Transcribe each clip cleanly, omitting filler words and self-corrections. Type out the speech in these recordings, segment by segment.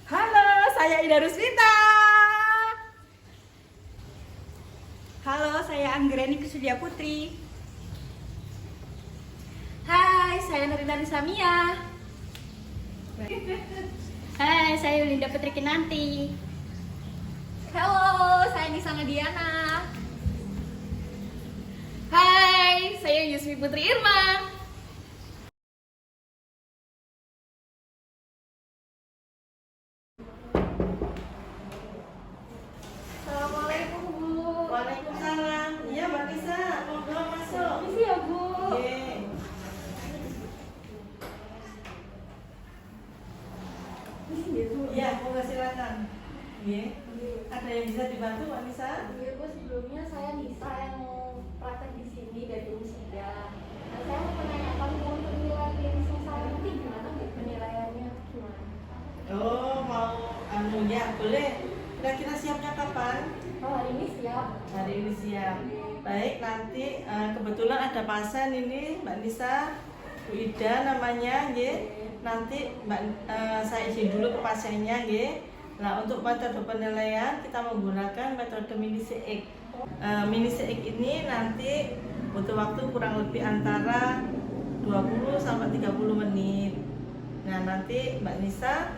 Halo, saya Ida Rusmita. Halo, saya Anggreni Kusudia Putri. Hai, saya Nurina Samia. Hai, saya Yulinda Putri Kinanti. Halo, saya Nisana Diana. Hai, saya Yusmi Putri Irma. Assalamualaikum Bu. Waalaikumsalam. Iya, Mbak Nisa, monggo masuk. Permisi ya Bu. Ye. Permisi ya Bu. Iya, monggo silakan. Ye. Ada yang bisa dibantu, Mbak Nisa? Iya Bu, sebelumnya saya Nisa yang mau praktek di sini dari Rusia. Dan saya mau menanyakan Bu untuk nilai klinisnya saya nanti gimana Bu penilaiannya gimana? Oh, mau ya, boleh. Kira-kira siapnya kapan? Oh hari ini siap. Hari ini siap. Baik, nanti kebetulan ada pasien ini, Mbak Nisa, Bu Ida namanya, ye. Nanti saya izin dulu ke pasiennya, ye. Nah, untuk metode penilaian kita menggunakan metode mini CX. Mini CX ini nanti butuh waktu kurang lebih antara 20 sampai 30 menit. Nah, nanti Mbak Nisa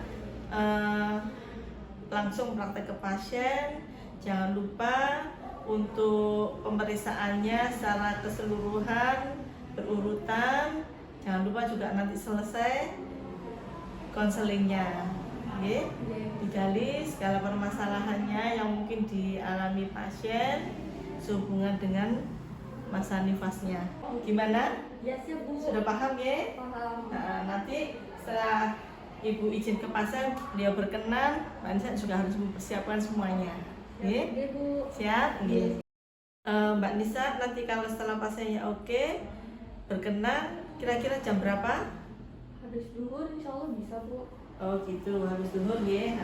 langsung praktek ke pasien. Jangan lupa untuk pemeriksaannya secara keseluruhan berurutan. Jangan lupa juga nanti selesai konselingnya, digali segala permasalahannya yang mungkin dialami pasien sehubungan dengan masa nifasnya. Gimana? Ya siap Bu. Sudah paham ya? Paham. Nah, nanti setelah Ibu izin ke pasien, dia berkenan, Mbak Nisa juga harus mempersiapkan semuanya. Oke? Oke Bu. Siap? Oke. Mbak Nisa, nanti kalau setelah pasiennya oke, berkenan, kira-kira jam berapa? Habis duhur insya Allah bisa Bu. Oh gitu, habis duhur ya.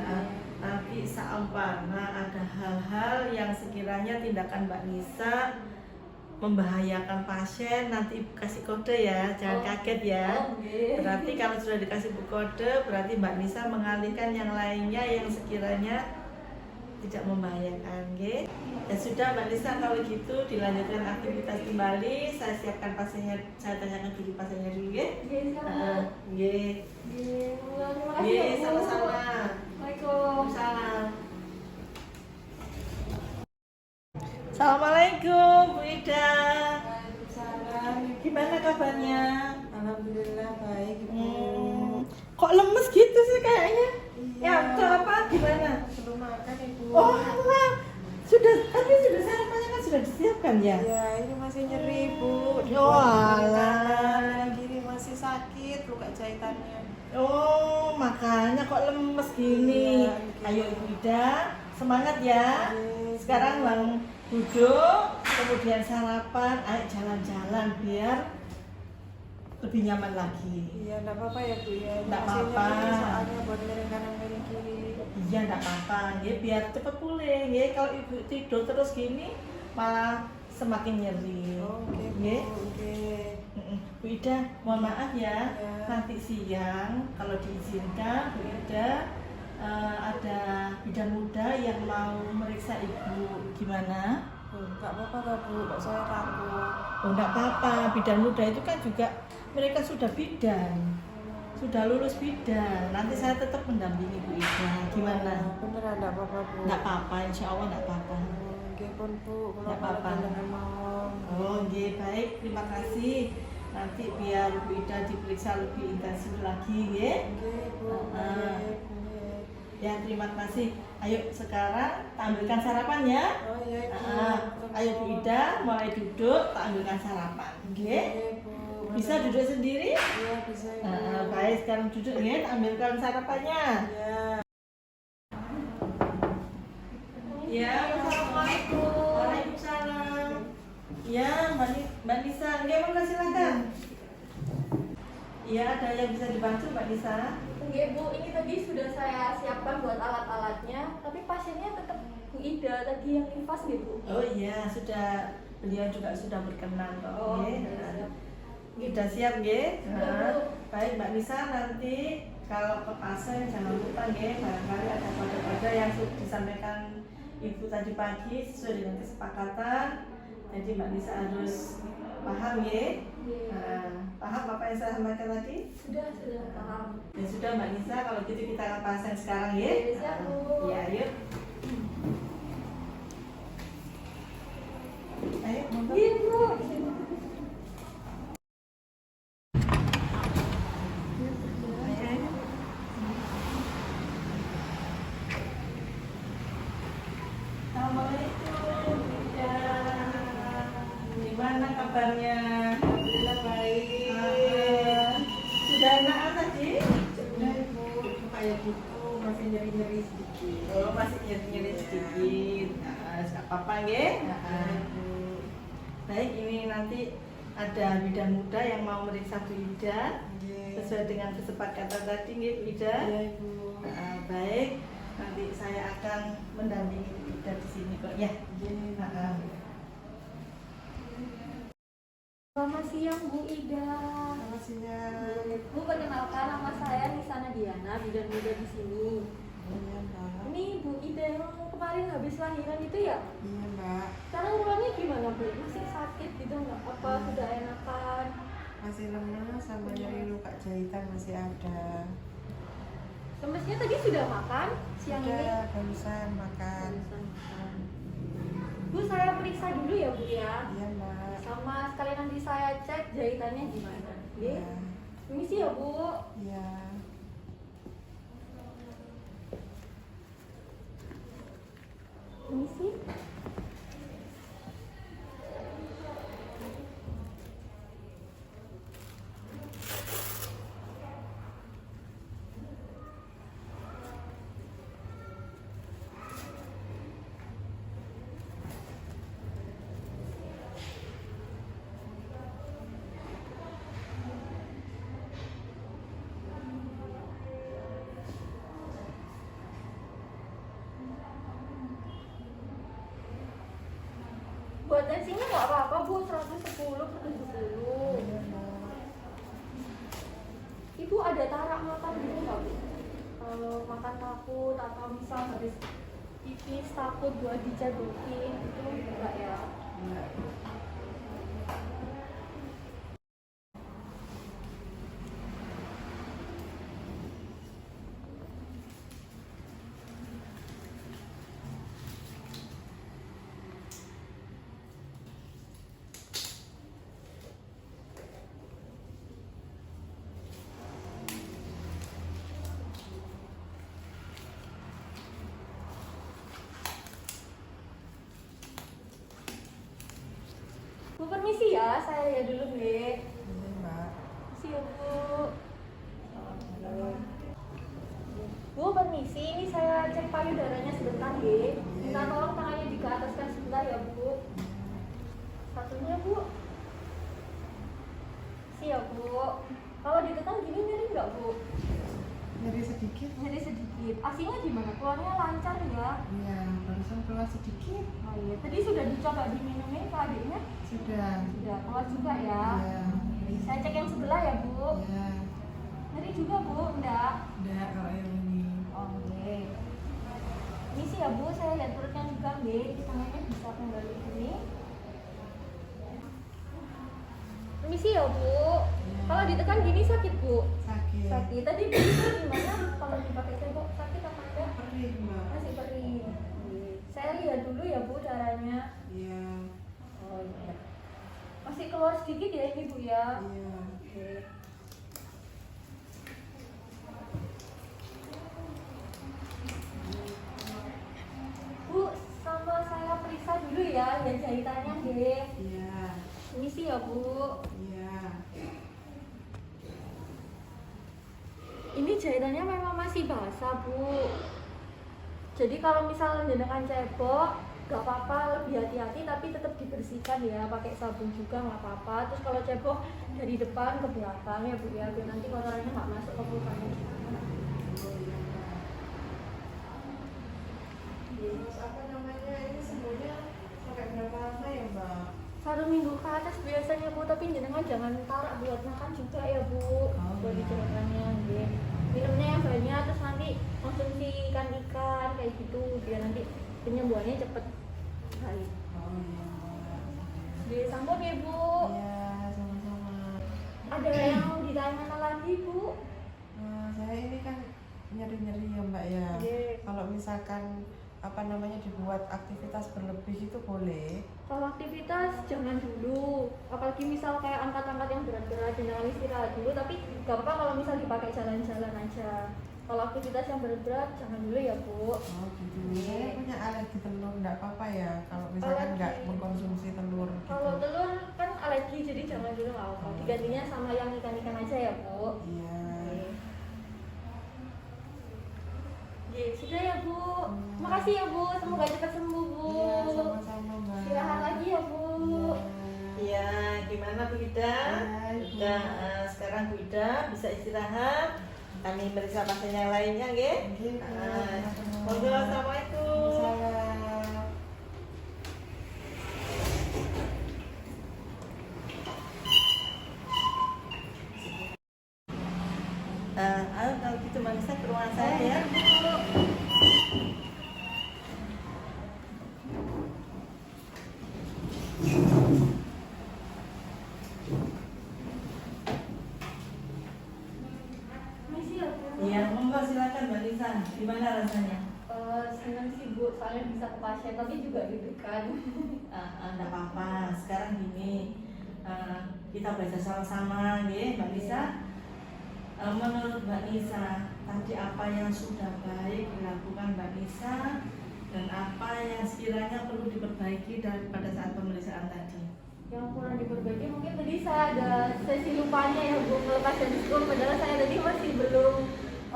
Nanti saampan. Nah, ada hal-hal yang sekiranya tindakan Mbak Nisa membahayakan pasien, nanti Ibu kasih kode ya, jangan kaget ya. Berarti kalau sudah dikasih kode, berarti Mbak Nisa mengalihkan yang lainnya yang sekiranya tidak membahayakan, oke? Ya sudah Mbak Nisa, kalau gitu dilanjutkan aktivitas kembali. Saya siapkan pasiennya, saya tanyakan dulu pasiennya dulu, ya? Iya, terima kasih ya Bu. Sama-sama. Waalaikumsalam. Salam. Assalamualaikum Bu Ida. Waalaikumsalam. Gimana kabarnya? Alhamdulillah baik Ibu. Kok lemes gitu sih kayaknya? Iya. Ya, apa gimana? Belum makan Ibu. Oh, alah. Tapi sudah sarapannya kan sudah disiapkan ya? Ya ini masih nyeri Bu. Oh, alah. Kiri masih sakit luka jahitannya. Oh, makanya kok lemes gini. Iya, oke. Ayo Ibu Ida, semangat ya. Oke, Sekarang semangat. Bang duduk, kemudian sarapan, ayo jalan-jalan biar lebih nyaman lagi. Iya enggak apa-apa ya Bu ya. Ini Nggak masih apa-apa. nyeri soalnya buat miring kanan miring kiri. Iya, enggak apa-apa, ya biar cepet pulih. Ya kalau Ibu tidur terus gini malah semakin nyeri. Oke Bu. Ya. Oke. Bu Ida, mohon maaf ya. Ya. Nanti siang kalau diizinkan Bu Ida ada bidan muda yang mau meriksa Ibu. Gimana? Enggak apa-apa kok Bu, kok saya takut. Oh, enggak apa-apa. Bidan muda itu kan juga mereka sudah bidan. Sudah lulus bidan. Nanti saya tetap mendampingi Bu Ida. Gimana? Beneran enggak apa-apa Bu. Enggak apa-apa, insya Allah enggak apa-apa. Oke pun Bu, kalau Nggak apa-apa. jangan mau. Oh, nggih, baik. Terima kasih. Nanti biar Bu Ida diperiksa lebih intensif lagi, ya. Oke Bu. Ah. Oke. Ya, terima kasih. Ayo sekarang tak ambilkan sarapan ya. Oh iya Ibu. Ayo Bu Ida, mulai duduk, tak ambilkan sarapan. Oke? Oke, Bu. Bisa duduk sendiri? Iya bisa Ibu. Baik, sekarang duduk ya, tak ambilkan sarapannya. Iya. Ya, Assalamualaikum. Waalaikumsalam. Ya, Mbak Nisa, nggih, monggo silakan. Iya, ada yang bisa dibantu Mbak Nisa? Iya Bu, ini tadi sudah saya siapkan buat alat-alatnya, tapi pasiennya tetap Bu Ida tadi yang nifas nih Bu. Oh iya, sudah, beliau juga sudah berkenan kok. Oh, Nggih. iya. Sudah siap nggih? Sudah, Nah, Bu. baik Mbak Nisa, nanti kalau ke pasien jangan lupa nggih, barangkali ada kode-kode yang sudah disampaikan Ibu tadi pagi sesuai dengan kesepakatan. Jadi Mbak Nisa harus paham nggih. Iya. Nah, paham apa yang saya sampaikan tadi? Sudah paham. Ya sudah Mbak Nisa, kalau gitu kita ke pasien sekarang ya. Oke, siap, Bu. Ya, yuk. Ayo, monggo. Iya, Bu. Ayo. Assalamualaikum. Ya. Gimana kabarnya? Alhamdulillah baik. Sudah enakan tadi? Sudah ibu, kayak gitu masih nyeri-nyeri sedikit. Oh, masih nyeri-nyeri sedikit. Nah, nggak apa-apa nggih. Nah, baik, ini nanti ada bidan muda yang mau meriksa Bu Ida sesuai dengan kesepakatan tadi nggih Bu Ida. Iya ibu. Nah, baik, nanti saya akan mendampingi Bu Ida di sini kok ya. Nah, Selamat siang Bu Ida. Selamat siang. Bu, perkenalkan nama saya Nisana Diana, bidan muda di sini. Iya mbak. Ini Bu Ida yang kemarin habis lahiran itu ya? Iya mbak. Sekarang pulangnya gimana Bu? Masih sakit gitu nggak? Apa sudah enakan? Masih lemas sama nyeri luka jahitan masih ada. Semestinya tadi sudah makan siang ini? Sudah barusan makan. Barusan makan. Bu, saya periksa dulu ya Bu ya. Iya mbak. Sama sekalian nanti saya cek jahitannya gimana. Oke? Iya. Permisi ya Bu. Iya. Permisi. Buat tensinya nggak apa-apa Bu, 110 per 70. Iya mbak. Ibu ada tarak makan gitu nggak Bu? Kalau makan takut atau misal habis pipis takut buat dijadukin itu enggak ya? Enggak. Bu, permisi ya, saya ya dulu deh. Iya mbak. Permisi ya Bu. Bu, permisi, ini saya cek payudaranya sebentar deh. Minta tolong tangannya dikeataskan sebentar ya Bu. Satunya Bu. Permisi ya Bu. Kalau ditekan gini nyeri nggak Bu? Nyeri sedikit. Nyeri sedikit. Asinya gimana? Keluarnya lancar ya? Iya, barusan keluar sedikit. Oh iya, tadi sudah dicoba diminumin ke adiknya? Sudah. Sudah, keluar juga ya? Iya. Saya cek yang sebelah ya Bu. Iya. Nyeri juga Bu, enggak? Enggak kalau yang ini. Oke. Ini sih ya Bu, saya lihat perutnya juga nih, di tangannya bisa kembali gini. Permisi ya Bu. Kalau ditekan gini sakit Bu? Sakit. Sakit. Tadi bisa gimana? Kalau dipakai cebok sakit apa enggak? Perih mbak. Masih perih. Saya lihat dulu ya Bu caranya. Iya. Oh iya. Masih keluar sedikit ya ini Bu ya. Iya. Oke. Bu, sama saya periksa dulu ya jahitannya deh. Iya. Ini sih ya Bu. Iya. Ini jahitannya memang masih basah Bu. Jadi kalau misalnya jenengan cebok, gak apa-apa, lebih hati-hati tapi tetap dibersihkan ya, pakai sabun juga nggak apa-apa. Terus kalau cebok dari depan ke belakang ya Bu ya, biar nanti kotorannya nggak masuk ke pulpennya. Terus apa namanya ini semuanya sampai berapa lama ya mbak? 1 minggu ke atas biasanya Bu, tapi tapi jenengan jangan tarak buat makan juga ya Bu. Oh, Buat iya. dicurahkannya nggih. Minumnya yang banyak terus nanti konsumsi ikan-ikan kayak gitu biar nanti penyembuhannya cepet baik. Oh iya. Disambut ya Bu. Iya, sama-sama. Ada yang mau ditanyakan lagi Bu? Saya ini kan nyeri-nyeri ya Mbak ya. Iya. Kalau misalkan apa namanya dibuat aktivitas berlebih itu boleh. Kalau aktivitas jangan dulu, apalagi misal kayak angkat-angkat yang berat-berat, jangan istirahat dulu. Tapi gak apa-apa kalau misal dipakai jalan-jalan aja. Kalau aktivitas yang berat-berat jangan dulu ya Bu. Oh gitu. Saya punya alergi telur, nggak apa-apa ya kalau misalkan nggak Alergi. mengkonsumsi telur gitu. Kalau telur kan alergi jadi jangan dulu nggak apa. Digantinya sama yang ikan-ikan aja ya Bu. Iya. Oke, sudah ya Bu. Makasih ya Bu, semoga cepat sembuh Bu. Iya, sama-sama Mbak. Istirahat lagi ya Bu. Iya, gimana Bu Ida? Baik, Bu. Udah, sekarang Bu Ida bisa istirahat. Kami periksa pasien yang lainnya, nggih. Mungkin Monggo, assalamualaikum. Salam. Ayo kalau gitu Manisa ke ruangan saya ya. Masih ya Bu. Iya, monggo silakan Mbak Nisa. Gimana rasanya? Senang sih Bu, soalnya bisa ke pasien tapi juga deg-degan. Enggak apa-apa. Sekarang gini, kita baca sama-sama, nggih, Mbak Nisa. Menurut Mbak Nisa, tadi apa yang sudah baik dilakukan Mbak Nisa dan apa yang sekiranya perlu diperbaiki pada saat pemeriksaan tadi? Yang kurang diperbaiki mungkin tadi saya ada sesi lupanya ya Bu melepas dari sekolah, padahal saya tadi masih belum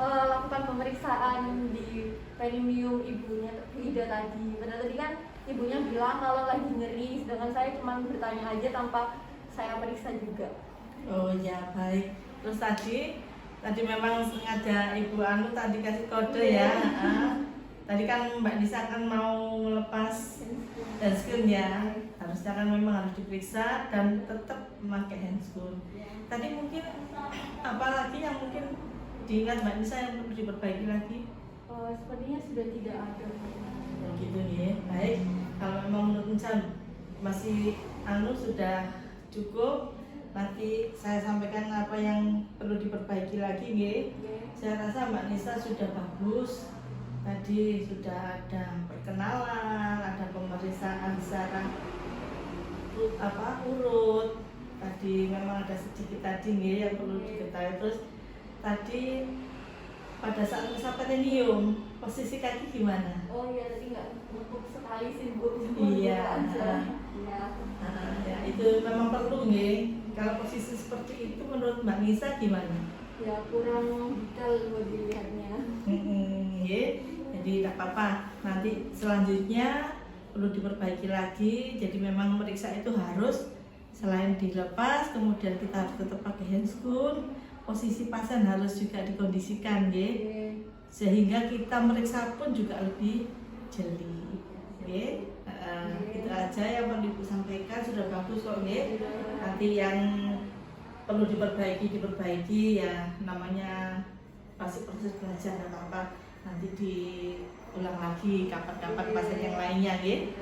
lakukan pemeriksaan di perineum ibunya Ida tadi. Padahal tadi kan ibunya bilang kalau lagi nyeri, sedangkan saya cuma bertanya aja tanpa saya periksa juga. Oh ya, baik. Terus tadi memang sengaja Ibu Anu tadi kasih kode ya. Tadi kan Mbak Nisa kan mau melepas handscoon ya. Harusnya kan memang harus diperiksa dan tetap memakai handscoon. Tadi mungkin apalagi yang mungkin diingat Mbak Nisa yang perlu diperbaiki lagi? Sepertinya sudah tidak ada. Begitu ya. Baik. Kalau memang menurut Nisa masih sudah cukup, nanti saya sampaikan apa yang perlu diperbaiki lagi nggih. Saya rasa Mbak Nisa sudah bagus. Tadi sudah ada perkenalan, ada pemeriksaan secara urut. Tadi memang ada sedikit tadi nggih yang perlu diketahui. Terus tadi pada saat periksa perineum, posisi kaki gimana? Oh iya, tadi nggak empuk sekali sih Bu. Iya. Iya. Ya, itu memang perlu nggih. Kalau posisi seperti itu menurut Mbak Nisa gimana? Ya kurang detail buat dilihatnya. Nggih. Jadi tidak apa-apa. Nanti selanjutnya perlu diperbaiki lagi. Jadi memang meriksa itu harus selain dilepas, kemudian kita harus tetap pakai handscoon. Posisi pasien harus juga dikondisikan, nggih. Sehingga kita meriksa pun juga lebih jeli. Nggih. Itu aja yang perlu Ibu sampaikan, sudah bagus kok nggih. Nanti yang perlu diperbaiki ya, namanya pasti proses belajar dan apa nanti diulang lagi kapan-kapan pasien yang lainnya nggih.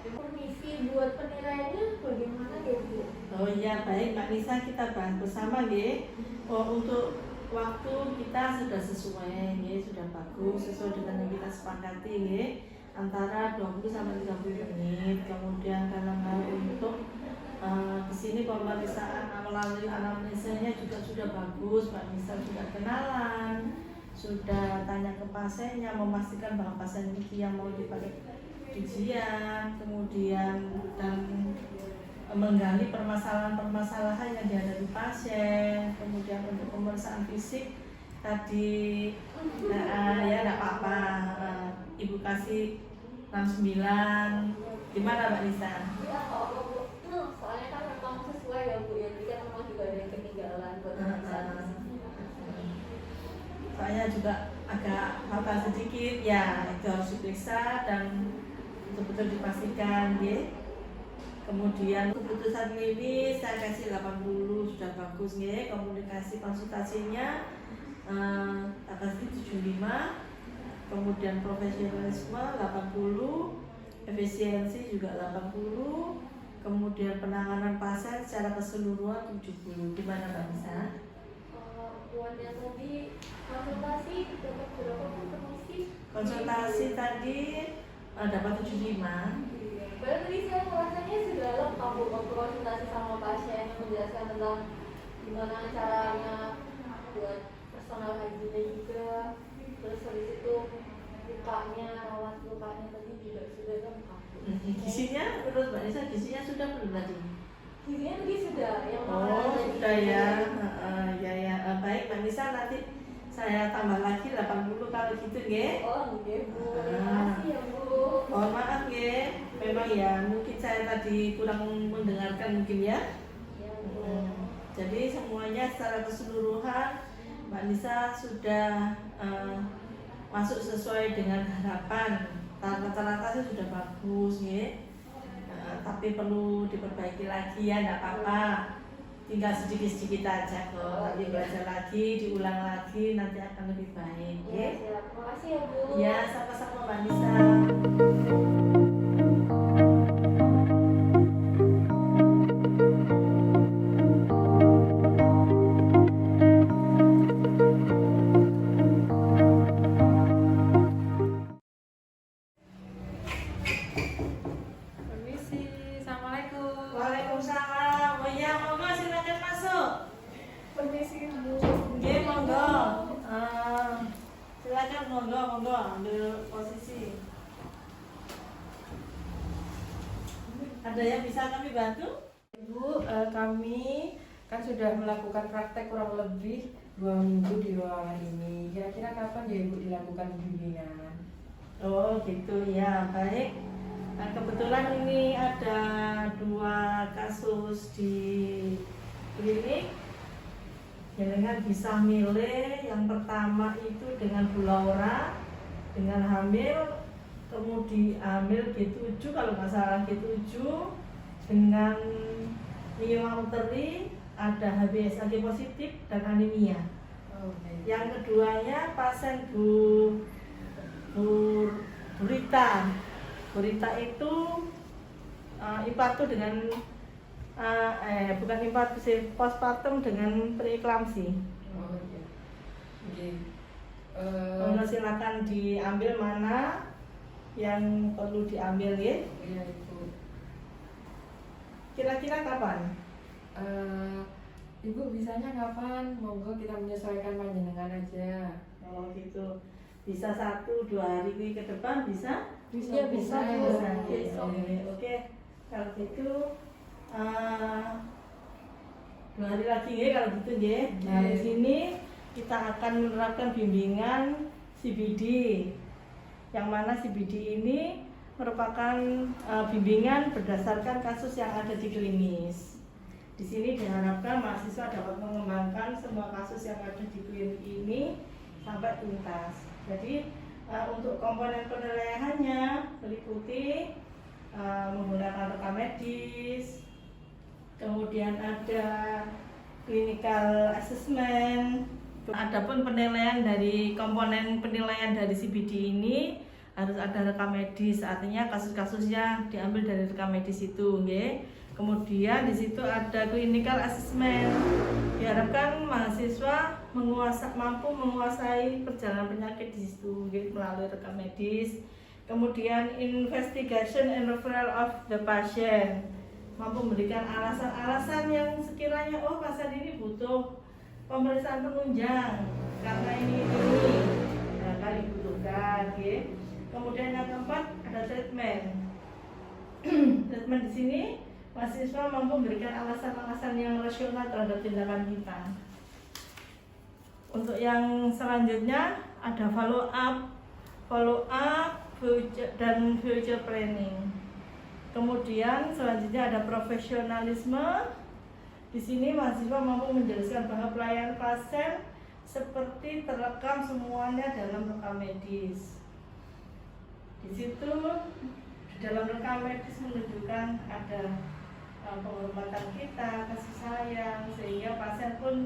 Permisi, buat penilaiannya bagaimana ya Bu? Oh iya, baik Mbak Nisa, kita bahas bersama nggih. Untuk waktu kita sudah sesuai nggih, sudah bagus sesuai dengan yang kita sepakati nggih. Antara 20 sampai 30 menit. Kemudian kalau untuk kesini pemeriksaan melalui anamnesanya juga sudah bagus. Mbak Nisa sudah kenalan, sudah tanya ke pasiennya, memastikan bahwa pasien ini yang mau dipakai ujian, kemudian dan menggali permasalahan-permasalahan yang dihadapi pasien. Kemudian untuk pemeriksaan fisik tadi ya tidak apa-apa, Ibu kasih 69. Gimana Mbak Nisa? Ya kalau soalnya kan memang sesuai ya Bu ya, jadi kan memang juga ada yang ketinggalan buat pemeriksaan. Saya juga agak fatal sedikit ya, itu harus diperiksa dan betul-betul dipastikan nggih. Kemudian keputusan klinis saya kasih 80, sudah bagus nggih. Komunikasi konsultasinya tak kasih 75. Kemudian profesionalisme 80, efisiensi juga 80, kemudian penanganan pasien secara keseluruhan 70. Gimana Mbak Nisa? Buat yang tadi konsultasi dapat berapa pun permisi? Konsultasi tadi dapat 75. Berarti saya merasanya sudah lengkap Bu, waktu konsultasi sama pasien yang menjelaskan tentang gimana caranya buat personal hygiene juga. Terus habis itu lukanya, rawat lukanya tadi juga sudah lengkap. Gizinya menurut Mbak Nisa gizinya sudah belum tadi? Gizinya tadi sudah, yang Oh makanan sudah ya. Baik Mbak Nisa, nanti saya tambah lagi 80 kalau gitu nggih. Oh iya Bu, Ah. terima kasih ya Bu. Mohon maaf nggih. Memang ya mungkin saya tadi kurang mendengarkan mungkin ya. Ya Bu. Jadi semuanya secara keseluruhan Mbak Nisa sudah masuk sesuai dengan harapan. Rata-rata sih sudah bagus ya. Tapi perlu diperbaiki lagi ya, enggak apa-apa. Tinggal sedikit-sedikit aja kok. Nanti belajar lagi, diulang lagi, nanti akan lebih baik Ya, ya. siap. Makasih ya Bu. Ya, sama-sama Mbak Nisa. Permisi, assalamualaikum. Waalaikumsalam. Oh iya, monggo silakan masuk. Permisi Bu. Nggih, monggo. Silakan monggo ambil posisi. Ada yang bisa kami bantu? Ibu, kami kan sudah melakukan praktek kurang lebih 2 minggu di ruangan ini. Kira-kira kapan ya Ibu dilakukan bimbingan? Oh gitu ya, baik. Nah, kebetulan ini ada 2 kasus di klinik. Jenengan bisa milih yang pertama itu dengan Bu Laura, dengan hamil, kemudian hamil G7 kalau nggak salah G7, dengan myouteri, ada HbSAg positif dan anemia. Oh, baik. Yang keduanya pasien Bu Rita. Bu Rita itu infartu dengan bukan infartu sih, postpartum dengan preeklamsi. Oh, iya. Oke. Silakan diambil mana yang perlu diambil ya. Iya Ibu. Kira-kira kapan? Ibu bisanya kapan? Monggo kita menyesuaikan panjenengan aja. Oh gitu. Bisa 1-2 hari ke depan bisa? Iya, bisa, Bu. Bisa. Besok. Oke. Kalau gitu 2 hari lagi ya kalau gitu ya. Nah, di sini kita akan menerapkan bimbingan CBD. Yang mana CBD ini merupakan bimbingan berdasarkan kasus yang ada di klinis. Di sini diharapkan mahasiswa dapat mengembangkan semua kasus yang ada di klinik ini sampai tuntas. Jadi untuk komponen penilaiannya meliputi menggunakan rekam medis, kemudian ada clinical assessment. Adapun penilaian dari komponen penilaian dari CBD ini harus ada rekam medis, artinya kasus-kasusnya diambil dari rekam medis itu, nggih. Kemudian di situ ada clinical assessment. Diharapkan mahasiswa mampu menguasai perjalanan penyakit di situ, nggih, melalui rekam medis. Kemudian investigation and referral of the patient, mampu memberikan alasan-alasan yang sekiranya pasien ini butuh pemeriksaan penunjang karena ini kali butuhkan, okay. Kemudian yang keempat ada treatment. Treatment di sini mahasiswa mampu memberikan alasan-alasan yang rasional terhadap tindakan kita. Untuk yang selanjutnya ada follow up dan future planning. Kemudian selanjutnya ada profesionalisme. Di sini mahasiswa mampu menjelaskan bahwa pelayanan pasien seperti terekam semuanya dalam rekam medis. Di situ di dalam rekam medis menunjukkan ada penghormatan kita, kasih sayang, sehingga pasien pun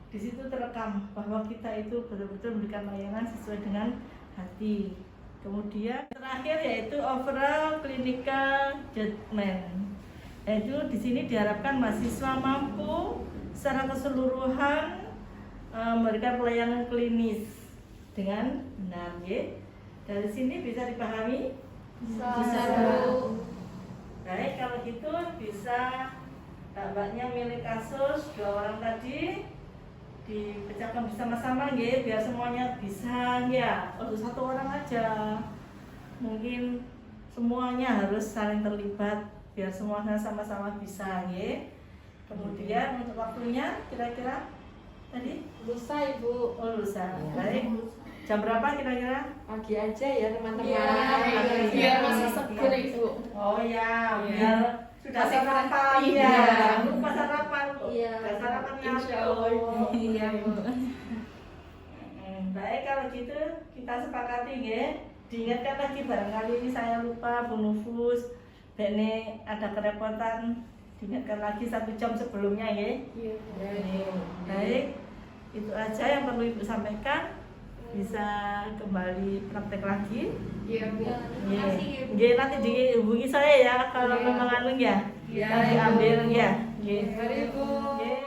di situ terekam bahwa kita itu betul-betul memberikan layanan sesuai dengan hati. Kemudian terakhir yaitu overall clinical judgment. Yaitu di sini diharapkan mahasiswa mampu secara keseluruhan memberikan pelayanan klinis dengan benar, ya. Dari sini bisa dipahami? Bisa, Bu. Baik, kalau gitu bisa mbaknya milih kasus 2 orang tadi dipecahkan bersama-sama, ya, biar semuanya bisa, ya. Untuk 1 orang aja. Mungkin semuanya harus saling terlibat biar semuanya sama-sama bisa, ya. Kemudian untuk waktunya kira-kira tadi Lusa Ibu. oh lusa. Baik. Jam berapa kira-kira? Pagi aja ya teman-teman. Iya, biar masih seger Ibu. Oh ya, Iya. biar sudah Masih sarapan iya. ya. Lupa sarapan. Iya. Sudah sarapan ya. Insya Allah. Iya, Bu. Baik, kalau gitu kita sepakati, ya. Diingatkan lagi, barangkali ini saya lupa Bu Nufus. Bene ada kerepotan. Diingatkan lagi 1 jam sebelumnya, ya. Iya. Baik, itu aja yang perlu Ibu sampaikan. Bisa kembali praktek lagi. Iya, Bu. Nggih, nanti dihubungi saya ya kalau Iya. memang anu ya. Iya, Kita diambil ya. Nggih. Mari Ibu. Nggih.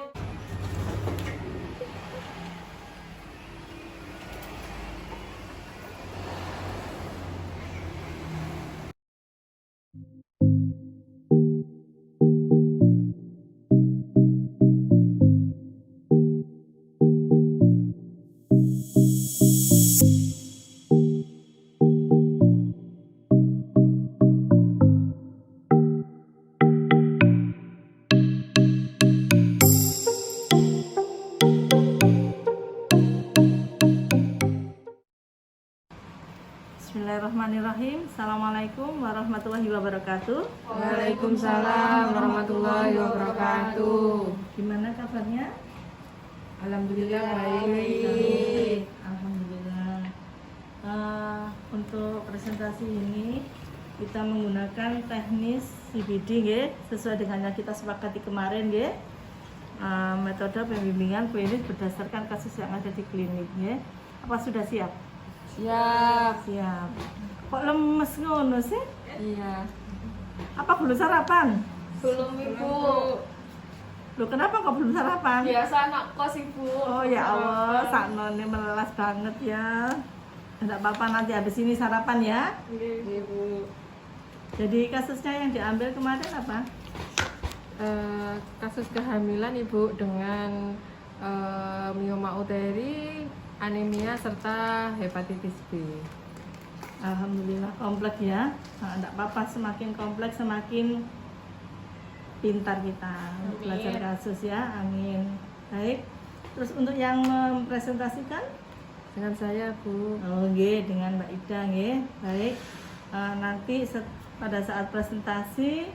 Bismillahirrahmanirrahim. Assalamualaikum warahmatullahi wabarakatuh. Waalaikumsalam warahmatullahi wabarakatuh. Gimana kabarnya? Alhamdulillah baik. Alhamdulillah. Untuk presentasi ini kita menggunakan teknis CBD, ya, sesuai dengan yang kita sepakati kemarin, ya. Metode pembimbingan klinis berdasarkan kasus yang ada di klinik, ya. Apa sudah siap? Siap. Siap. Kok lemes ngono sih? Iya. Apa belum sarapan? Belum Ibu. Loh, kenapa kok belum sarapan? Biasa anak kos Ibu. Oh ya Allah, sakno ini melelas banget ya. Tidak apa-apa, nanti habis ini sarapan ya. Ibu. Jadi kasusnya yang diambil kemarin apa? Kasus kehamilan Ibu dengan mioma uteri, anemia serta hepatitis B. Alhamdulillah kompleks ya. Nah, tidak apa-apa, semakin kompleks semakin pintar kita untuk belajar kasus ya. Amin. Baik. Terus untuk yang mempresentasikan? Dengan saya Bu. Oh, nggih, dengan Mbak Ida, nggih. Baik. Nanti pada saat presentasi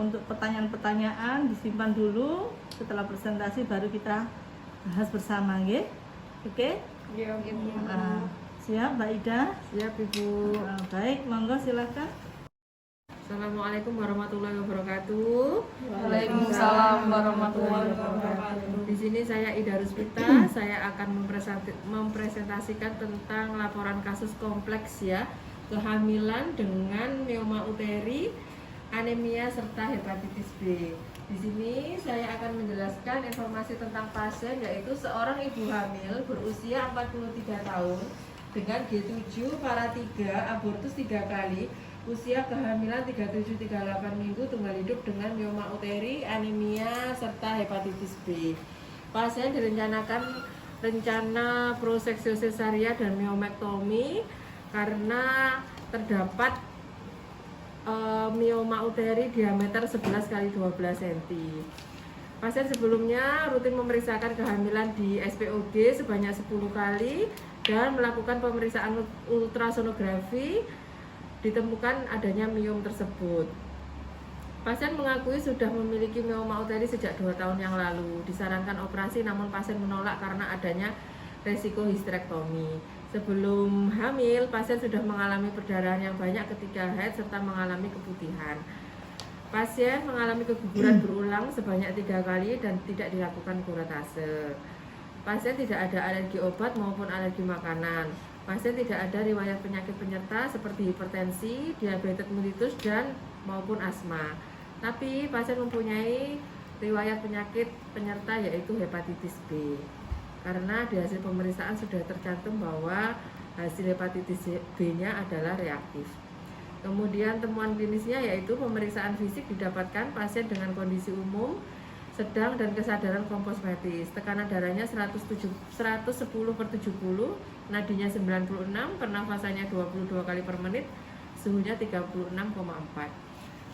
untuk pertanyaan-pertanyaan disimpan dulu. Setelah presentasi baru kita bahas bersama, nggih. Oke? Iya, Bu. Siap, Mbak Ida? Siap Ibu. Baik, monggo silakan. Assalamualaikum warahmatullahi wabarakatuh. Waalaikumsalam warahmatullahi wabarakatuh. Di sini saya Ida Ruspita. Saya akan mempresentasikan tentang laporan kasus kompleks ya, kehamilan dengan mioma uteri, anemia serta hepatitis B. Di sini saya akan menjelaskan informasi tentang pasien, yaitu seorang ibu hamil berusia 43 tahun dengan G7 para 3, abortus 3 kali, usia kehamilan 37-38 minggu, tunggal hidup dengan mioma uteri, anemia serta hepatitis B. Pasien direncanakan rencana proseksio sesaria dan miomektomi karena terdapat mioma uteri diameter 11 x 12 cm. Pasien sebelumnya rutin memeriksakan kehamilan di SPOG sebanyak 10 kali dan melakukan pemeriksaan ultrasonografi, ditemukan adanya miom tersebut. Pasien mengakui sudah memiliki mioma uteri sejak 2 tahun yang lalu. Disarankan operasi namun pasien menolak karena adanya resiko histerektomi. Sebelum hamil, pasien sudah mengalami perdarahan yang banyak ketika haid serta mengalami keputihan. Pasien mengalami keguguran berulang sebanyak 3 kali dan tidak dilakukan kuretase. Pasien tidak ada alergi obat maupun alergi makanan. Pasien tidak ada riwayat penyakit penyerta seperti hipertensi, diabetes mellitus dan maupun asma. Tapi pasien mempunyai riwayat penyakit penyerta yaitu hepatitis B. Karena di hasil pemeriksaan sudah tercantum bahwa hasil hepatitis B-nya adalah reaktif. Kemudian temuan klinisnya yaitu pemeriksaan fisik didapatkan pasien dengan kondisi umum, sedang dan kesadaran komposmetis. Tekanan darahnya 110/70, nadinya 96, pernafasannya 22 kali per menit, suhunya 36,4.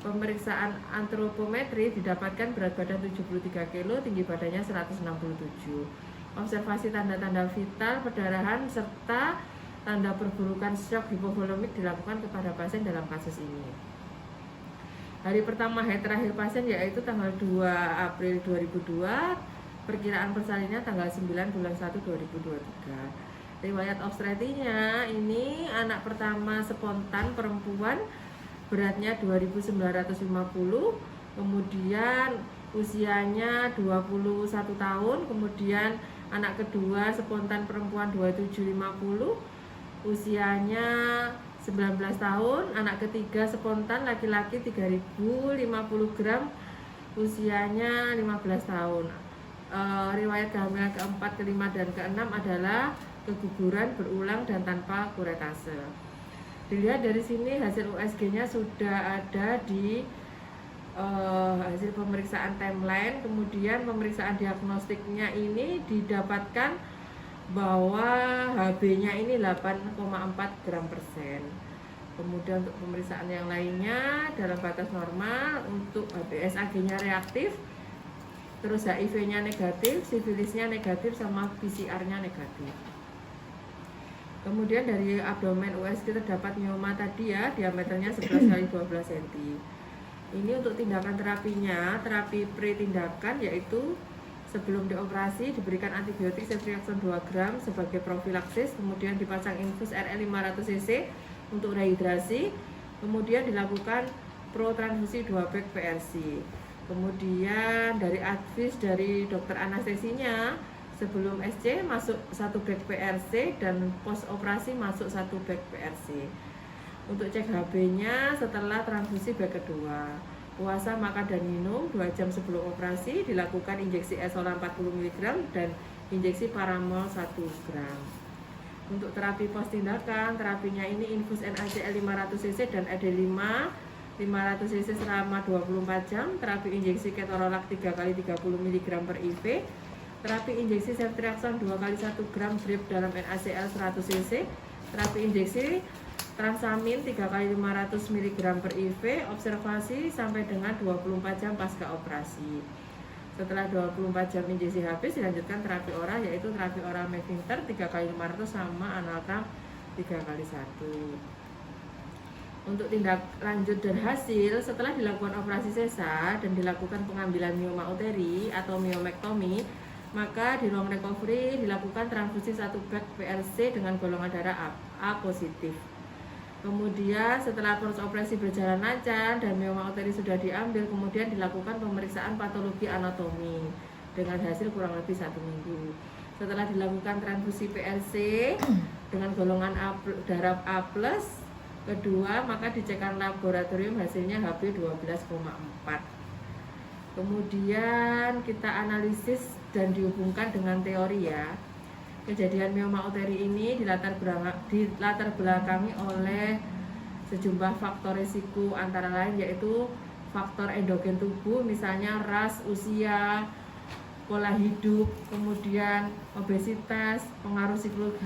Pemeriksaan antropometri didapatkan berat badan 73 kg, tinggi badannya 167. Observasi tanda-tanda vital, perdarahan, serta tanda perburukan shock hipovolemik dilakukan kepada pasien dalam kasus ini. Hari pertama haid terakhir pasien yaitu tanggal 2 April 2002, perkiraan persalinnya tanggal 9 bulan 1 2023. Riwayat obstetrinya ini anak pertama spontan perempuan, beratnya 2950, kemudian usianya 21 tahun, kemudian anak kedua spontan perempuan 2750, usianya 19 tahun, anak ketiga spontan laki-laki 3050 gram, usianya 15 tahun. Riwayat kehamilan keempat, kelima, dan keenam adalah keguguran berulang dan tanpa kuretase. Dilihat dari sini hasil USG-nya sudah ada di hasil pemeriksaan timeline. Kemudian pemeriksaan diagnostiknya ini didapatkan bahwa HB-nya ini 8,4 gram %. Kemudian untuk pemeriksaan yang lainnya dalam batas normal, untuk HBsAg-nya reaktif, terus HIV-nya negatif, sifilisnya negatif, sama PCR-nya negatif. Kemudian dari abdomen USG terdapat mioma tadi ya, diameternya 11 x 12 cm. Ini untuk tindakan terapinya, terapi pre-tindakan yaitu sebelum dioperasi diberikan antibiotik ceftriaxone 2 gram sebagai profilaksis, kemudian dipasang infus RL 500 cc untuk rehidrasi, kemudian dilakukan protransfusi 2 bag PRC. Kemudian dari advis dari dokter anestesinya, sebelum SC masuk 1 bag PRC dan post operasi masuk 1 bag PRC. Untuk cek HB-nya setelah transfusi bag kedua. Puasa, makan, dan minum 2 jam sebelum operasi, dilakukan injeksi esolan 40 mg dan injeksi paramol 1 gram. Untuk terapi post tindakan, terapinya ini infus NaCl 500 cc dan ED5 500 cc selama 24 jam, terapi injeksi ketorolac 3 x 30 mg per IV, terapi injeksi ceftriaxone 2 x 1 gram drip dalam NaCl 100 cc, terapi injeksi transamin 3 x 500 mg per IV, observasi sampai dengan 24 jam pasca operasi. Setelah 24 jam injeksi habis, dilanjutkan terapi oral yaitu terapi oral Mefintr 3 x 500 sama analgram 3 x 1. Untuk tindak lanjut dan hasil, setelah dilakukan operasi sesa dan dilakukan pengambilan mioma uteri atau miomektomi, maka di ruang recovery dilakukan transfusi 1 bag PRC dengan golongan darah A positif. Kemudian setelah proses operasi berjalan lancar dan mioma uteri sudah diambil, kemudian dilakukan pemeriksaan patologi anatomi dengan hasil kurang lebih 1 minggu. Setelah dilakukan transfusi PRC dengan golongan darah A+, kedua, maka dicekkan laboratorium, hasilnya HB 12,4. Kemudian kita analisis dan dihubungkan dengan teori ya. Kejadian mioma uteri ini dilatar belakangi oleh sejumlah faktor risiko, antara lain yaitu faktor endogen tubuh, misalnya ras, usia, pola hidup, kemudian obesitas, pengaruh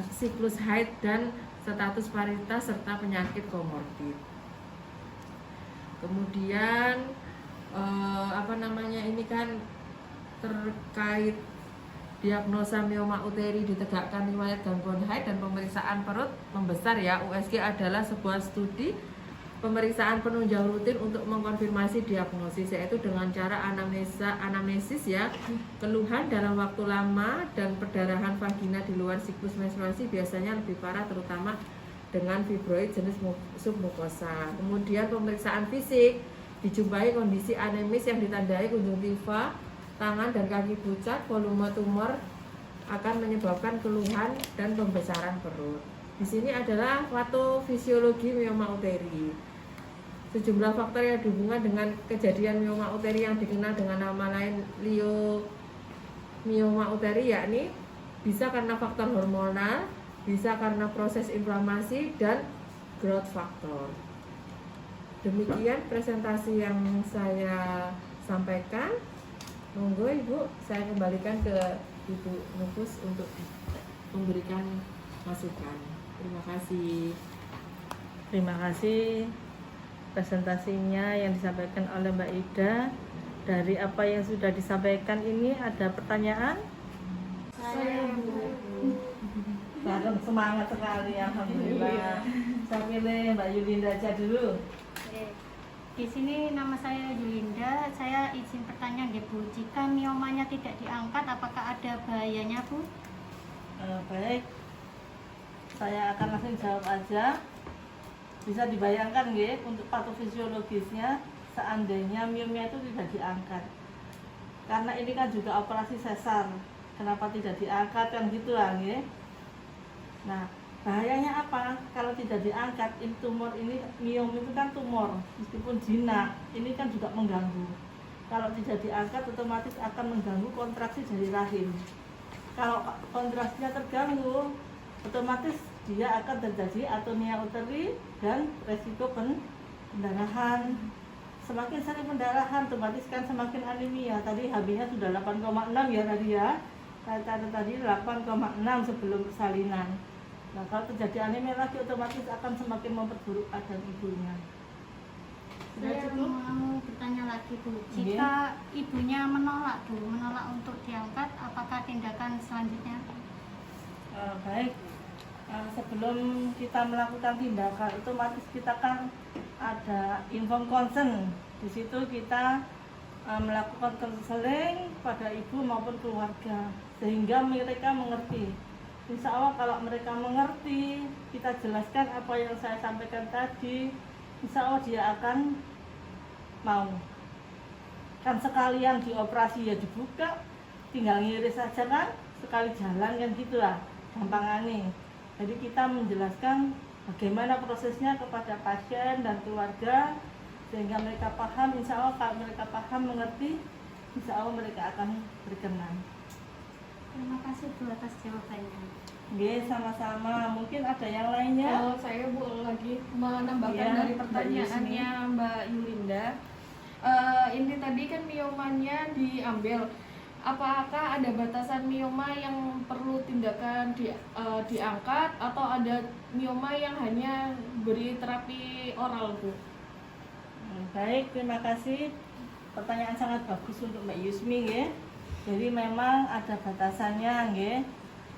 siklus haid dan status paritas serta penyakit komorbid. Kemudian ini kan terkait diagnosa mioma uteri ditegakkan riwayat gangguan haid dan pemeriksaan perut membesar ya. USG adalah sebuah studi pemeriksaan penunjang rutin untuk mengkonfirmasi diagnosis, yaitu dengan cara anamnesis ya, keluhan dalam waktu lama dan perdarahan vagina di luar siklus menstruasi biasanya lebih parah, terutama dengan fibroid jenis submukosa. Kemudian pemeriksaan fisik Dijumpai kondisi anemis yang ditandai konjungtiva, tangan dan kaki pucat, volume tumor akan menyebabkan keluhan dan pembesaran perut. Di sini adalah patofisiologi mioma uteri. Sejumlah faktor yang dihubungkan dengan kejadian mioma uteri yang dikenal dengan nama lain mioma uteri, yakni bisa karena faktor hormonal, bisa karena proses inflamasi dan growth factor. Demikian presentasi yang saya sampaikan. Monggo Ibu, saya kembalikan ke Ibu Nufus untuk memberikan masukan. Terima kasih. Terima kasih presentasinya yang disampaikan oleh Mbak Ida. Dari apa yang sudah disampaikan ini ada pertanyaan? Saya Bareng semangat sekali, alhamdulillah. Saya pilih Mbak Yulinda aja dulu. Di sini nama saya Yulinda. Saya izin bertanya nggih Bu, jika miomanya tidak diangkat apakah ada bahayanya Bu? Baik, saya akan langsung jawab aja. Bisa dibayangkan nggih untuk patofisiologisnya seandainya miomnya itu tidak diangkat. Karena ini kan juga operasi sesar. Kenapa tidak diangkat kan gitu lah nggih. Nah, bahayanya apa? Kalau tidak diangkat, ini tumor ini, miom itu kan tumor, meskipun jinak, ini kan juga mengganggu. Kalau tidak diangkat, otomatis akan mengganggu kontraksi dari rahim. Kalau kontraksinya terganggu, otomatis dia akan terjadi atonia uteri dan resiko pendarahan. Semakin sering pendarahan, otomatis kan semakin anemia. Tadi HB-nya sudah 8,6 ya tadi ya. Saya catat tadi 8,6 sebelum persalinan. Nah, kalau terjadi anemia lagi otomatis akan semakin memperburuk keadaan ibunya. Sudah Saya cukup? mau bertanya lagi Bu, jika ibunya menolak untuk diangkat, apakah tindakan selanjutnya? Baik. Sebelum kita melakukan tindakan, otomatis kita kan ada inform consent. Di situ kita melakukan konseling pada ibu maupun keluarga sehingga mereka mengerti. Insya Allah kalau mereka mengerti, kita jelaskan apa yang saya sampaikan tadi, insya Allah dia akan mau. Kan sekalian dioperasi ya dibuka, tinggal ngiris saja kan, sekali jalan kan gitu lah, gampangannya. Jadi kita menjelaskan bagaimana prosesnya kepada pasien dan keluarga sehingga mereka paham. Insya Allah kalau mereka paham, mengerti, insya Allah mereka akan berkenan. Terima kasih Bu atas jawabannya. Oke, sama-sama. Mungkin ada yang lainnya? Kalau saya Bu lagi menambahkan Iya, dari Mbak pertanyaannya Mbak Yulinda. Ini tadi kan miomanya diambil. Apakah ada batasan mioma yang perlu tindakan diangkat atau ada mioma yang hanya beri terapi oral Bu? Baik, terima kasih. Pertanyaan sangat bagus untuk Mbak Yusmi ya. Jadi memang ada batasannya nggih.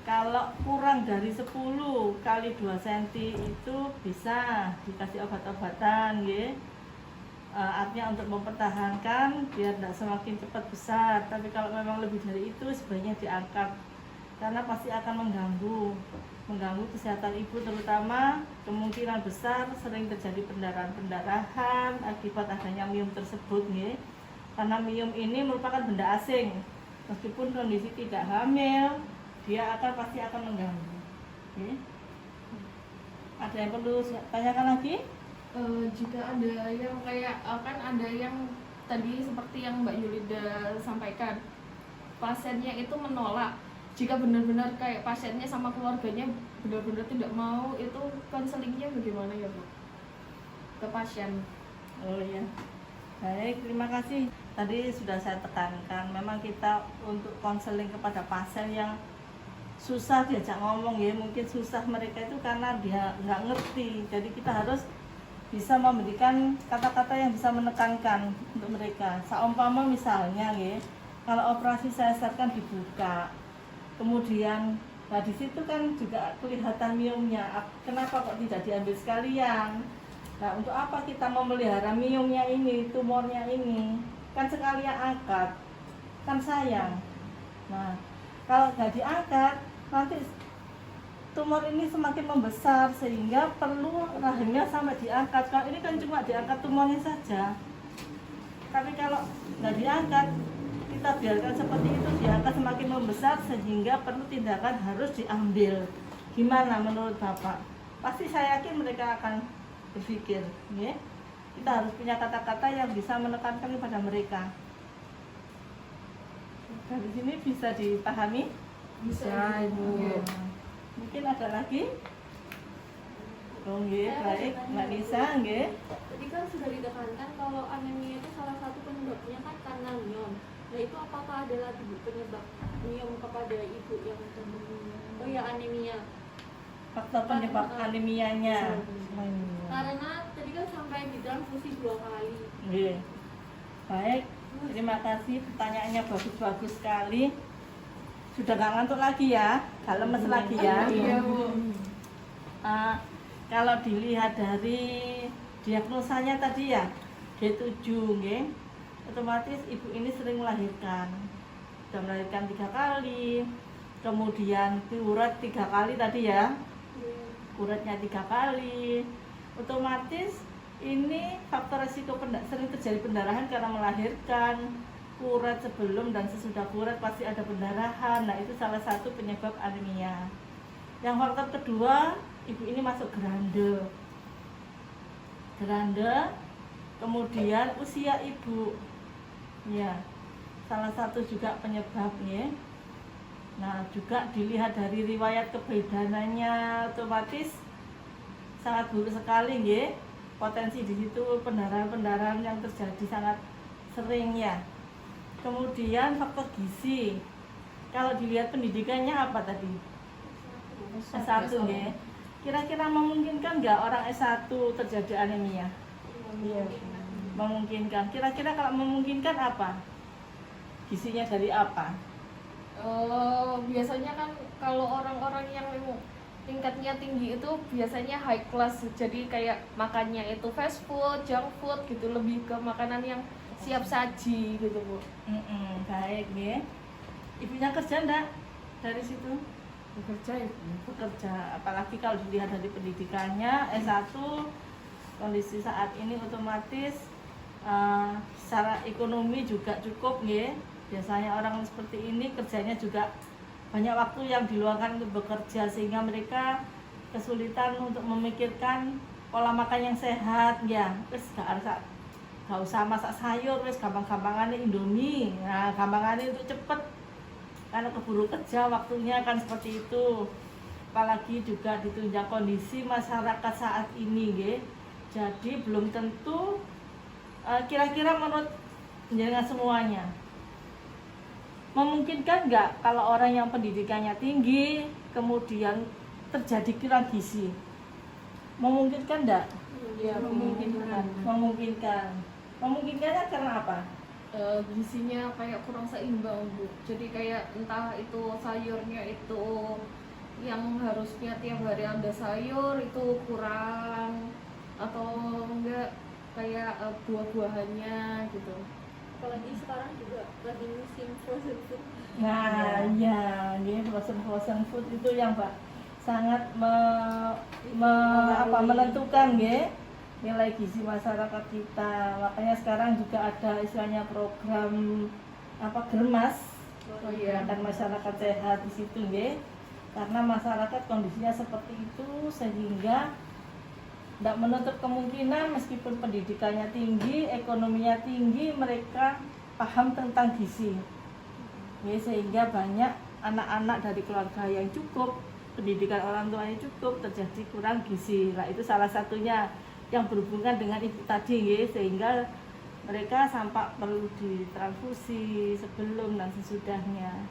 Kalau kurang dari 10 kali 2 cm itu bisa dikasih obat-obatan nggih. Artinya untuk mempertahankan biar tidak semakin cepat besar. Tapi kalau memang lebih dari itu sebaiknya diangkat karena pasti akan mengganggu kesehatan ibu, terutama kemungkinan besar sering terjadi pendarahan akibat adanya miom tersebut nggih. Karena miom ini merupakan benda asing. Meskipun kondisi tidak hamil, dia pasti akan mengganggu. Oke. Ada yang perlu tanyakan lagi? Jika ada yang kayak kan ada yang tadi seperti yang Mbak Yulinda sampaikan, pasiennya itu menolak. Jika benar-benar kayak pasiennya sama keluarganya benar-benar tidak mau, itu konselingnya bagaimana ya Bu? Ke pasien. Oh iya. Baik, terima kasih. Tadi sudah saya tekankan, memang kita untuk konseling kepada pasien yang susah diajak ngomong ya, mungkin susah mereka itu karena dia nggak ngerti. Jadi kita harus bisa memberikan kata-kata yang bisa menekankan untuk mereka. Seumpama misalnya ya, kalau operasi sesar kan dibuka, kemudian nah di situ kan juga kelihatan miomnya. Kenapa kok tidak diambil sekalian? Nah, untuk apa kita memelihara miomnya ini, tumornya ini? Kan sekalian angkat, kan sayang. Nah, kalau nggak diangkat, nanti tumor ini semakin membesar sehingga perlu rahimnya sampai diangkat. Kalau ini kan cuma diangkat tumornya saja, Tapi kalau nggak diangkat, kita biarkan seperti itu, dia akan semakin membesar sehingga perlu tindakan harus diambil. Gimana menurut Bapak? Pasti saya yakin mereka akan berpikir, ya. Kita harus punya kata-kata yang bisa menekankan kepada mereka. Dari sini bisa dipahami? Bisa, Ibu. Mungkin ada lagi? Oh, nggih, baik, Mbak Nisa, nggih. Tadi kan sudah ditekankan kalau anemia itu salah satu penyebabnya kan karena miom. Nah itu apakah ada lagi Bu, penyebab miom kepada ibu yang anemia? Oh ya, anemia. Faktor penyebab anemianya. Karena tadi kan sampai ditransfusi 2 kali. Nggih. Baik, terima kasih, pertanyaannya bagus-bagus sekali. Sudah nggak ngantuk lagi ya, nggak lemes lagi ya. Iya, Bu. Kalau dilihat dari diagnosanya tadi ya, D7, nggih. Otomatis ibu ini sering melahirkan. Sudah melahirkan 3 kali. Kemudian urat 3 kali tadi ya. Uratnya 3 kali. Otomatis ini faktor resiko sering terjadi pendarahan karena melahirkan. Urat sebelum dan sesudah urat pasti ada pendarahan. Nah, itu salah satu penyebab anemia. Yang faktor kedua, ibu ini masuk grande. Kemudian usia ibu. Ya, salah satu juga penyebabnya. Nah, juga dilihat dari riwayat kebidanannya, otomatis sangat buruk sekali, ya. Potensi di situ pendarahan-pendarahan yang terjadi sangat sering ya. Kemudian faktor gizi. Kalau dilihat pendidikannya apa tadi? S1, ya. Kira-kira memungkinkan nggak orang S1 terjadi anemia? Iya. Memungkinkan. Kira-kira kalau memungkinkan apa? Gizinya dari apa? Biasanya kan kalau orang-orang yang memang tingkatnya tinggi itu biasanya high class, jadi kayak makannya itu fast food, junk food gitu, lebih ke makanan yang siap saji gitu, Bu. Baik, ya. Ibunya kerja enggak dari situ? Bekerja, Ibu. Bekerja, apalagi kalau dilihat dari pendidikannya S1, kondisi saat ini otomatis secara ekonomi juga cukup, ya. Biasanya orang seperti ini kerjanya juga banyak waktu yang diluangkan untuk bekerja, sehingga mereka kesulitan untuk memikirkan pola makan yang sehat, ya. Terus gak usah masak sayur, terus gampang-gampangannya Indomie. Nah, gampangannya untuk cepet, karena keburu kerja waktunya kan seperti itu. Apalagi juga ditunjang kondisi masyarakat saat ini, ya. Jadi belum tentu kira-kira menurut jenengan semuanya memungkinkan nggak kalau orang yang pendidikannya tinggi kemudian terjadi kurang gizi? Memungkinkan nggak? Ya, Memungkinkan. Memungkinkannya karena apa? Gizinya kayak kurang seimbang, Bu. Jadi kayak entah itu sayurnya itu yang harusnya tiap hari ada sayur itu kurang, atau enggak kayak buah-buahannya gitu. Apalagi sekarang juga lagi musim frozen food. Nah, ya, frozen food itu yang sangat menentukan, ya, nilai gizi masyarakat kita. Makanya sekarang juga ada istilahnya program Germas, gerakan masyarakat sehat di situ, ya. Karena masyarakat kondisinya seperti itu sehingga tidak menutup kemungkinan meskipun pendidikannya tinggi, ekonominya tinggi, mereka paham tentang gizi, ya, sehingga banyak anak-anak dari keluarga yang cukup, pendidikan orang tuanya cukup, terjadi kurang gizi. Nah, itu salah satunya yang berhubungan dengan ibu tadi, ya, sehingga mereka sampai perlu ditransfusi sebelum dan sesudahnya.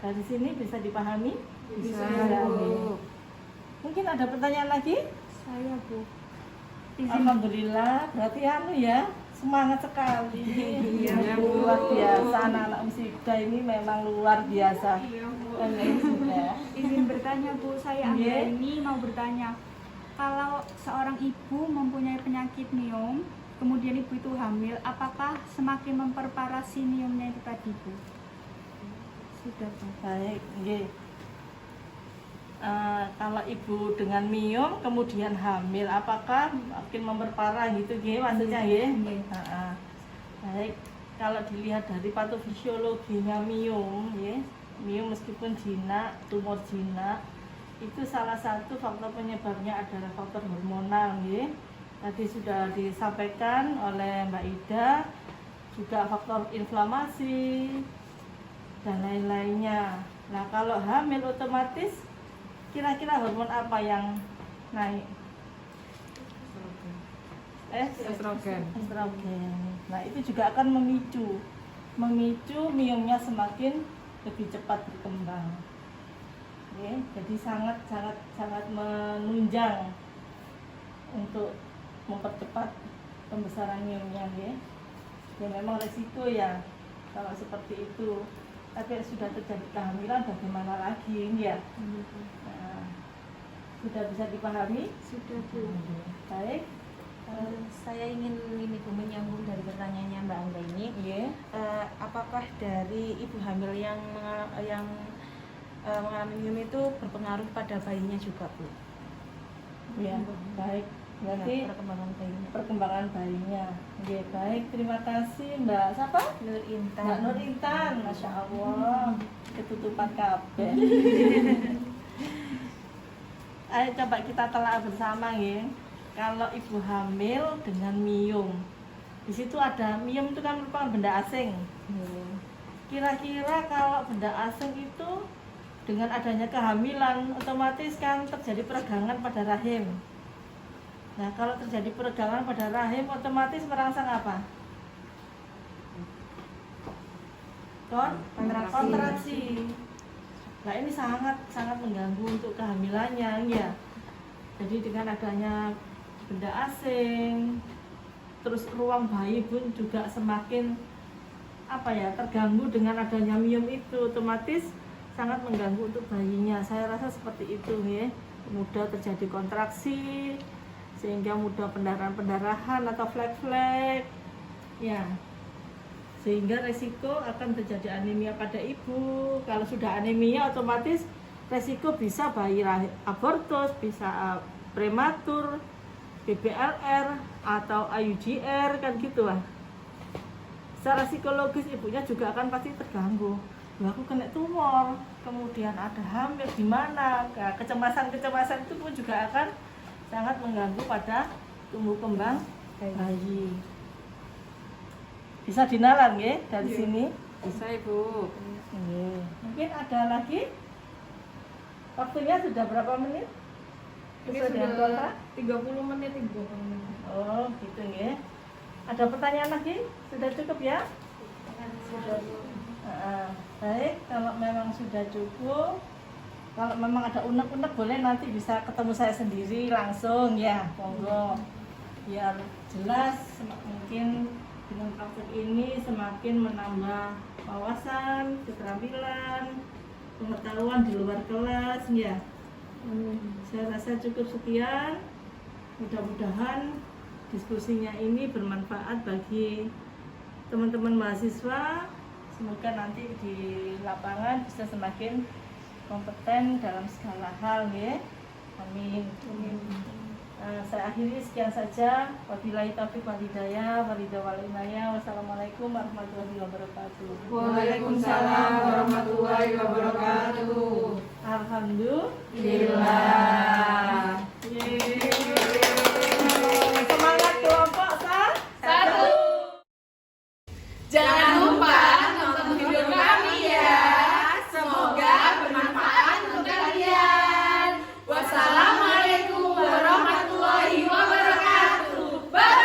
Dari sini bisa dipahami? Bisa, Ya. Bu. Mungkin ada pertanyaan lagi? Saya Bu. Alhamdulillah, berarti ya, semangat sekali. Iya, Bu. Luar biasa, anak-anak musida ini memang luar biasa. Sudah. Izin bertanya Bu, saya Iya. Angga ini mau bertanya, kalau seorang ibu mempunyai penyakit miom, kemudian ibu itu hamil, apakah semakin memperparah si miomnya itu tadi Bu? Sudah Bu. Baik, nggih. Kalau ibu dengan miom kemudian hamil, apakah makin memperparah gitu, nggih, maksudnya, nggih? Baik, kalau dilihat dari patofisiologinya miom, ya, miom meskipun jinak, tumor jinak, itu salah satu faktor penyebabnya adalah faktor hormonal, ya. Tadi sudah disampaikan oleh Mbak Ida, juga faktor inflamasi dan lain-lainnya. Nah, kalau hamil otomatis kira-kira hormon apa yang naik? Estrogen. Estrogen. Nah, itu juga akan memicu miomnya semakin lebih cepat berkembang. Ya, jadi sangat menunjang untuk mempercepat pembesaran miomnya, ya. Ya memang resiko ya kalau seperti itu. Tapi sudah terjadi kehamilan bagaimana lagi, ya? Nah, sudah bisa dipahami? Sudah, Bu. Baik. Saya ingin ini Bu, menyambung dari pertanyaannya Mbak Angga ini. Iya. Apakah dari ibu hamil yang mengalami miom itu berpengaruh pada bayinya juga, Bu? Ya, baik. Berarti perkembangan bayinya. Oke, baik. Terima kasih Mbak siapa? Nur Intan. Mbak Nur Intan. Masya Allah. Ketutupan kabeh. Ayo coba kita telah bersama ya. Kalau ibu hamil dengan miom, di situ ada miom itu kan merupakan benda asing. Kira-kira kalau benda asing itu dengan adanya kehamilan otomatis kan terjadi peregangan pada rahim. Nah, kalau terjadi peregangan pada rahim otomatis merangsang apa? Kontraksi. Nah, ini sangat mengganggu untuk kehamilannya, ya. Jadi dengan adanya benda asing, terus ruang bayi pun juga semakin terganggu dengan adanya miom itu, otomatis sangat mengganggu untuk bayinya. Saya rasa seperti itu, ya. Mudah terjadi kontraksi, sehingga mudah pendarahan atau flek-flek, ya. Sehingga resiko akan terjadi anemia pada ibu. Kalau sudah anemia otomatis resiko bisa bayi abortus, bisa prematur, BBLR atau IUGR kan gitu lah. Secara psikologis ibunya juga akan pasti terganggu. Loh, aku kena tumor, kemudian ada hamil di mana? Nah, kecemasan itu pun juga akan sangat mengganggu pada tumbuh kembang bayi. Bisa dinalar ya dari sini? Bisa Ibu. Mungkin ada lagi? Waktunya sudah berapa menit? Ini Sesuai dengan kontrak? 30 menit. Oh gitu ya. Ada pertanyaan lagi? Sudah cukup ya? Sudah. Baik, kalau memang sudah cukup, kalau memang ada unek-unek boleh nanti bisa ketemu saya sendiri langsung ya, monggo. Biar jelas, mungkin dengan praktek ini semakin menambah wawasan, keterampilan, pengetahuan di luar kelas ya. Saya rasa cukup sekian. Mudah-mudahan diskusinya ini bermanfaat bagi teman-teman mahasiswa. Semoga nanti di lapangan bisa semakin kompeten dalam segala hal ya. Amin. Saya akhiri sekian saja. Wabillahi taufiq wal hidayah, wal inayah. Wassalamualaikum warahmatullahi wabarakatuh. Waalaikumsalam warahmatullahi wabarakatuh. Alhamdulillah. Semangat kelompok Satu. Jangan lupa nonton video kami ya. Semoga bermanfaat untuk kalian. Wassalamualaikum warahmatullahi wabarakatuh. Bye.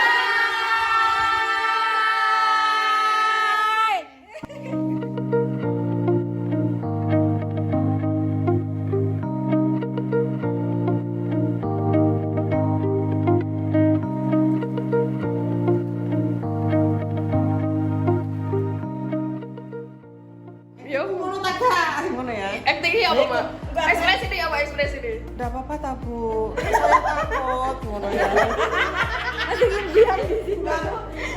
Ngono ya. Actingnya apa, Mbak? Ekspresi ini apa ekspresi ini? Enggak apa-apa ta, Bu. Saya takut ngono ya.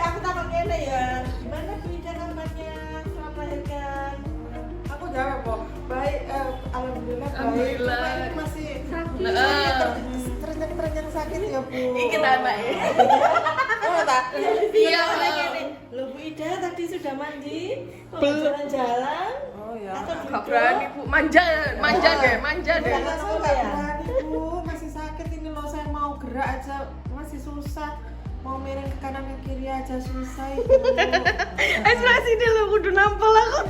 Aku takut ngene ya. Gimana Bida kabarnya setelah melahirkan? Aku jawab kok. Baik, alhamdulillah baik. Alhamdulillah. Cuma ini masih Heeh. terenyang sakit ya, Bu. Iki ta, Mbak. Oh, tak? Iya, lagi ini. Lho, Bu Ida tadi sudah mandi? Mau jalan-jalan? Oh ya. Atau Gak duduk? berani Bu, manja deh, manja deh. Jangan Saya sampai nggak ya. berani Bu, masih sakit ini loh, saya mau gerak aja masih susah. Mau miring ke kanan ke kiri aja susah Ibu. Ekspresi ini lo kudu nampol aku.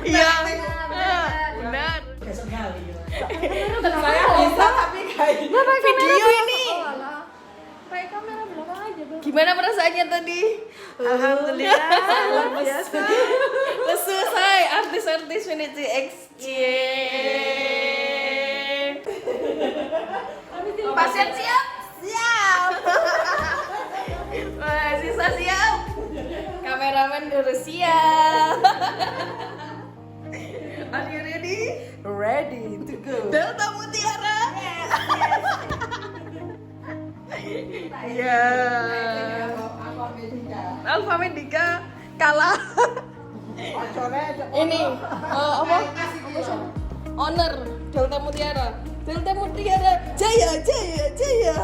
Iya. Benar. Besok kali ya. Saya bisa tapi kayak Video ini. Pakai kamera belakang aja, Bang. Gimana perasaannya tadi? Alhamdulillah, luar biasa. Selesai artis-artis Unity XC. Pasien siap? Siap. Sisa siap. Kameramen udah siap. Are you ready? ready to go. Delta Mutiara. Iya. Alfa Medica kalah. Ini apa? Honor Delta Mutiara. Delta Mutiara jaya jaya jaya.